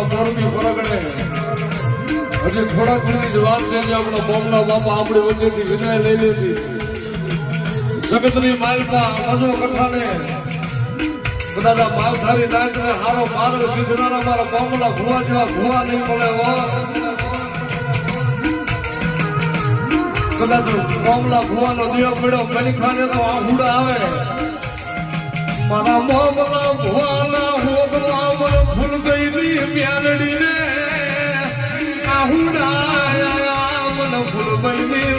મોરબી ફરગડે હજી થોડા ઘણી જ વાત છે જે આપણા મોમના બાપા આપણી વચ્ચેથી વિદાય લઈ લીધી. જગતની માલપા મજો કથાને બધા માલધારી નાયકને હારો પાદર સીધનારા મારા મોમલા ભુવા જેવા ભુવા નહીં મળે હો. કદાચ મોમલા ભુવાનો દિયો પડ્યો કઈ ખાને તો આહુડા આવે. મારા મોમલા ભુવાના હોગમાં મને ફૂલ ગઈ મ્યાનડી ને આહુડા મને ફૂલ ગઈ